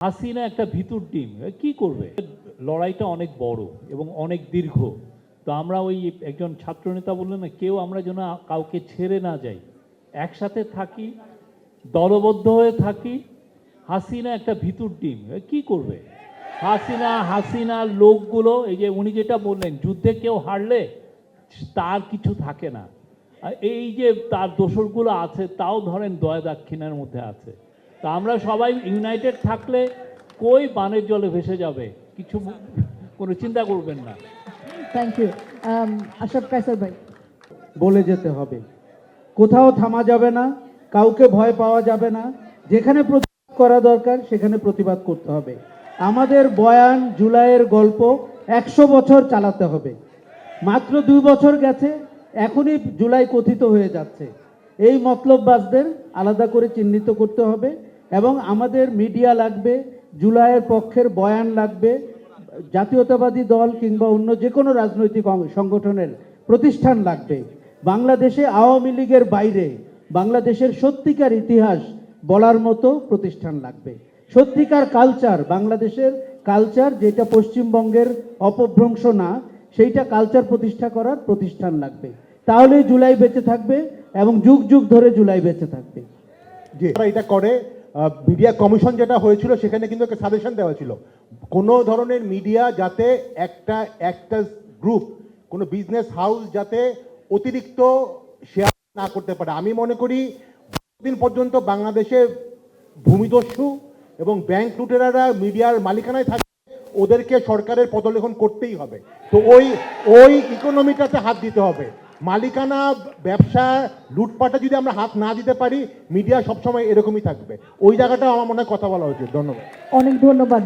হাসিনা একটা ভিতুর ডিম, কি করবে? লড়াইটা অনেক বড় এবং অনেক দীর্ঘ। তো আমরা ওই একজন ছাত্রনেতা বললেন না, কেউ আমরা যেন কাউকে ছেড়ে না যাই, একসাথে থাকি, দলবদ্ধ হয়ে থাকি। হাসিনা একটা ভিতুর ডিম, কি করবে? হাসিনার লোকগুলো, এই যে উনি যেটা বললেন, যুদ্ধে কেউ হারলে তার কিছু থাকে না। আর এই যে তার দোসরগুলো আছে, তাও ধরেন দয়া দাক্ষিণার মধ্যে আছে। তা আমরা সবাই ইউনাইটেড থাকলে কই বানের জলে ভেসে যাবে, কিছু কোনো চিন্তা করবেন না। Thank you. আশরাফ কায়সার ভাই। বলে যেতে হবে, কোথাও থামা যাবে না, কাউকে ভয় পাওয়া যাবে না, যেখানে প্রতিবাদ করা দরকার সেখানে প্রতিবাদ করতে হবে। আমাদের বয়ান জুলাইয়ের গল্প 100 বছর চালাতে হবে। মাত্র 2 বছর গেছে, এখনই জুলাই কথিত হয়ে যাচ্ছে। এই মতলববাজদের আলাদা করে চিহ্নিত করতে হবে এবং আমাদের মিডিয়া লাগবে, জুলাইয়ের পক্ষের বয়ান লাগবে, জাতীয়তাবাদী দল কিংবা অন্য যে কোনো রাজনৈতিক সংগঠনের প্রতিষ্ঠান লাগবে। বাংলাদেশে আওয়ামী লীগের বাইরে বাংলাদেশের সত্যিকার ইতিহাস বলার মতো প্রতিষ্ঠান লাগবে। সত্যিকার কালচার, বাংলাদেশের কালচার যেটা পশ্চিমবঙ্গের অপভ্রংশ না, সেইটা কালচার প্রতিষ্ঠা করার প্রতিষ্ঠান লাগবে। তাহলেই জুলাই বেঁচে থাকবে এবং যুগ যুগ ধরে জুলাই বেঁচে থাকবে। যে এটা করে মিডিয়া কমিশন যেটা হয়েছিল, সেখানে কিন্তু একটা সাজেশন দেওয়া ছিল, কোনো ধরনের মিডিয়া যাতে একটা গ্রুপ, কোনো বিজনেস হাউস যাতে অতিরিক্ত শেয়ার না করতে পারে। আমি মনে করি দিন পর্যন্ত বাংলাদেশে ভূমিদস্যু এবং ব্যাংক লুটেরারা মিডিয়ার মালিকানায় থাকে, ওদেরকে সরকারের পদলেখন করতেই হবে। তো ওই ইকোনমিটাতে হাত দিতে হবে। মালিকানা, ব্যবসা, লুটপাটে যদি আমরা হাত না দিতে পারি, মিডিয়া সবসময় এরকমই থাকবে। ওই জায়গাটা আমার মনে হয় কথা বলা উচিত। ধন্যবাদ। অনেক ধন্যবাদ।